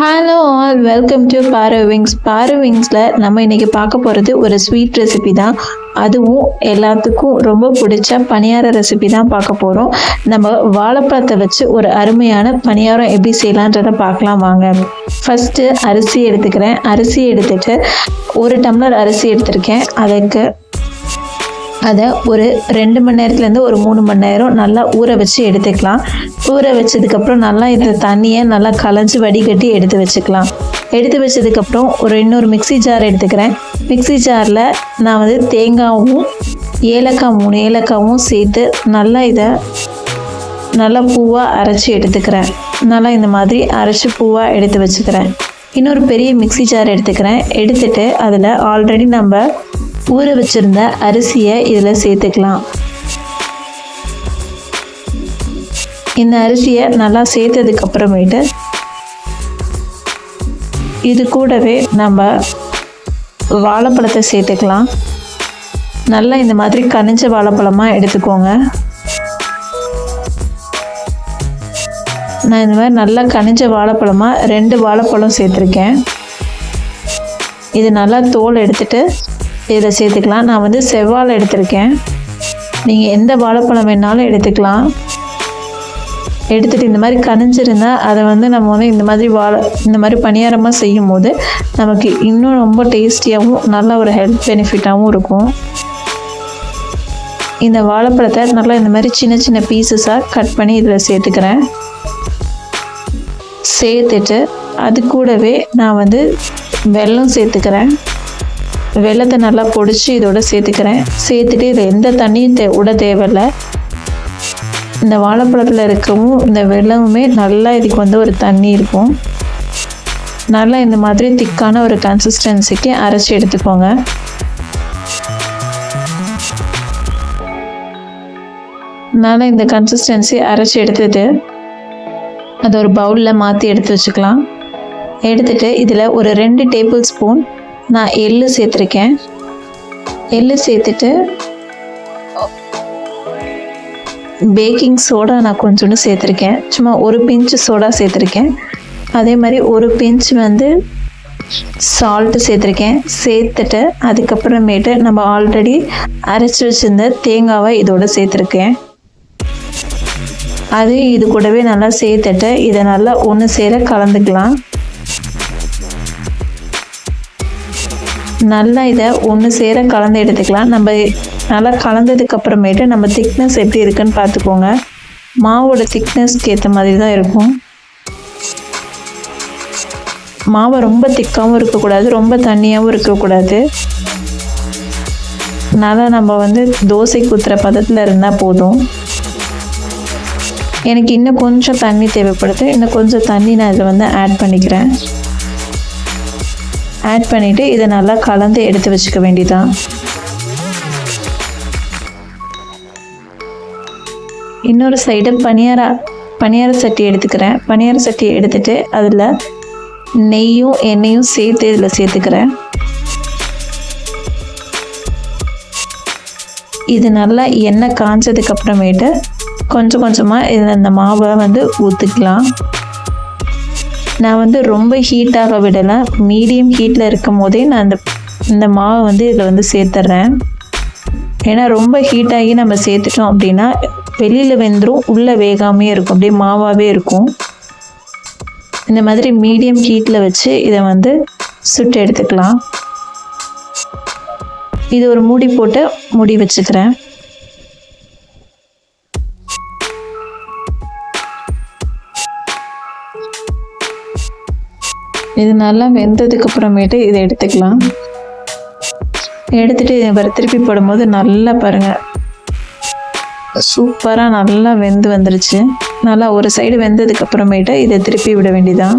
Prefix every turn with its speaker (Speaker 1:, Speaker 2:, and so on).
Speaker 1: Hello all, welcome to பாரவிங்ஸ். பாரவிங்ஸில் நம்ம இன்றைக்கி பார்க்க போகிறது ஒரு ஸ்வீட் ரெசிபி தான். அதுவும் எல்லாத்துக்கும் ரொம்ப பிடிச்ச பணியார ரெசிபி தான் பார்க்க போகிறோம். நம்ம வாழைப்பழத்தை வச்சு ஒரு அருமையான பணியாரம் எப்படி செய்யலான்றதை பார்க்கலாம் வாங்க. ஃபஸ்ட்டு அரிசி எடுத்துக்கிறேன். அரிசி எடுத்துகிட்டு 1 டம்ளர் அரிசி எடுத்திருக்கேன். அதை ஒரு 2 மணி நேரத்துலேருந்து ஒரு 3 மணி நேரம் நல்லா ஊற வச்சு எடுத்துக்கலாம். ஊற வச்சதுக்கப்புறம் நல்லா இந்த தண்ணியை நல்லா களைஞ்சி வடிகட்டி எடுத்து வச்சுக்கலாம். எடுத்து வச்சதுக்கப்புறம் இன்னொரு மிக்ஸி ஜார் எடுத்துக்கிறேன். மிக்ஸி ஜாரில் நான் தேங்காயும் 3 ஏலக்காவும் சேர்த்து நல்லா பூவாக அரைச்சி எடுத்துக்கிறேன். நல்லா இந்த மாதிரி அரைச்சி பூவாக எடுத்து வச்சுக்கிறேன். இன்னொரு பெரிய மிக்ஸி ஜார் எடுத்துக்கிறேன். எடுத்துகிட்டு அதில் ஆல்ரெடி நம்ம ஊற வச்சுருந்த அரிசியை இதில் சேர்த்துக்கலாம். இந்த அரிசியை நல்லா சேர்த்ததுக்கப்புறமேட்டு இது கூடவே நம்ம வாழைப்பழத்தை சேர்த்துக்கலாம். நல்லா இந்த மாதிரி கனிஞ்ச வாழைப்பழமாக எடுத்துக்கோங்க. நான் இந்த மாதிரி நல்லா கனிஞ்ச வாழைப்பழமாக 2 வாழைப்பழம் சேர்த்துருக்கேன். இது நல்லா தோல் எடுத்துகிட்டு இதில் சேர்த்துக்கலாம். நான் செவ்வாழை எடுத்திருக்கேன். நீங்கள் எந்த வாழைப்பழம் வேணாலும் எடுத்துக்கலாம். எடுத்துகிட்டு இந்த மாதிரி கனிஞ்சிருந்தால் அதை நம்ம இந்த மாதிரி பணியாரமாக செய்யும் போது நமக்கு இன்னும் ரொம்ப டேஸ்டியாகவும் நல்ல ஒரு ஹெல்த் பெனிஃபிட்டாகவும் இருக்கும். இந்த வாழைப்பழத்தை நல்லா இந்த மாதிரி சின்ன சின்ன பீசஸாக கட் பண்ணி இதில் சேர்த்துக்கிறேன். சேர்த்துட்டு அது கூடவே நான் வெல்லம் சேர்த்துக்கிறேன். வெல்லத்தை நல்லா பொடிச்சு இதோட சேர்த்துக்கிறேன். சேர்த்துட்டு இதில் எந்த தண்ணியும் விட தேவையில்லை. இந்த வாழைப்பழத்தில் இருக்கவும் இந்த வெல்லமுமே நல்லா இதுக்கு ஒரு தண்ணி இருக்கும். நல்லா இந்த மாதிரி திக்கான ஒரு கன்சிஸ்டன்சிக்கு அரைச்சி எடுத்துக்கோங்க. நல்லா இந்த கன்சிஸ்டன்சி அரைச்சி எடுத்துட்டு அதை ஒரு பவுலில் மாற்றி எடுத்து வச்சுக்கலாம். எடுத்துகிட்டு இதில் ஒரு 2 டேபிள் ஸ்பூன் நான் எள்ளு சேர்த்துருக்கேன். எள்ளு சேர்த்துட்டு பேக்கிங் சோடா நான் கொஞ்சோண்டு சேர்த்துருக்கேன். சும்மா ஒரு பிஞ்சு சோடா சேர்த்துருக்கேன். அதே மாதிரி ஒரு பிஞ்ச் சால்ட்டு சேர்த்துருக்கேன். சேர்த்துட்டு அதுக்கப்புறமேட்டு நம்ம ஆல்ரெடி அரைச்சி வச்சுருந்த தேங்காவை இதோடு சேர்த்துருக்கேன். அதையும் இது கூடவே நல்லா சேர்த்துட்டு இதை நல்லா ஒன்று சேர கலந்துக்கலாம். நல்லா இதை ஒன்று சேர கலந்து எடுத்துக்கலாம். நம்ம நல்லா கலந்ததுக்கப்புறமேட்டு நம்ம திக்னஸ் எப்படி இருக்குன்னு பார்த்துக்கோங்க. மாவோட திக்னஸ்க்கு ஏற்ற மாதிரி தான் இருக்கும். மாவை ரொம்ப திக்காகவும் இருக்கக்கூடாது, ரொம்ப தண்ணியாகவும் இருக்கக்கூடாது. நல்லா நம்ம தோசை ஊற்றுற பதத்தில் இருந்தால் போதும். எனக்கு இன்னும் கொஞ்சம் தண்ணி தேவைப்படுது. இன்னும் கொஞ்சம் தண்ணி நான் இதில் ஆட் பண்ணிக்கிறேன். ஆட் பண்ணிவிட்டு இதை நல்லா கலந்து எடுத்து வச்சுக்க வேண்டியதான். இன்னொரு சைடு பணியார சட்டி எடுத்துக்கிறேன். பணியார சட்டியை எடுத்துகிட்டு அதில் நெய்யும் எண்ணெயும் சேர்த்து இதில் சேர்த்துக்கிறேன். இது நல்லா எண்ணெய் காஞ்சதுக்கப்புறமேட்டு கொஞ்சம் கொஞ்சமாக இதில் இந்த மாவை ஊற்றிக்கலாம். நான் ரொம்ப ஹீட்டாக விடலை, மீடியம் ஹீட்டில் இருக்கும் போதே நான் இந்த மாவை இதில் சேர்த்துட்றேன். ஏன்னா ரொம்ப ஹீட்டாகி நம்ம சேர்த்துட்டோம் அப்படின்னா வெளியில் வெந்துடும், உள்ளே வேகாமே இருக்கும், அப்படியே மாவாகவே இருக்கும். இந்த மாதிரி மீடியம் ஹீட்டில் வச்சு இதை சுட்டு எடுத்துக்கலாம். இது ஒரு மூடி போட்டு மூடி வச்சுக்கிறேன். இது நல்லா வெந்ததுக்கப்புறமேட்டு இதை எடுத்துக்கலாம். எடுத்துகிட்டு இதை திருப்பி போடும்போது நல்லா பாருங்கள், சூப்பராக நல்லா வெந்துருச்சு. நல்லா ஒரு சைடு வெந்ததுக்கப்புறமேட்டு இதை திருப்பி விட வேண்டியதான்.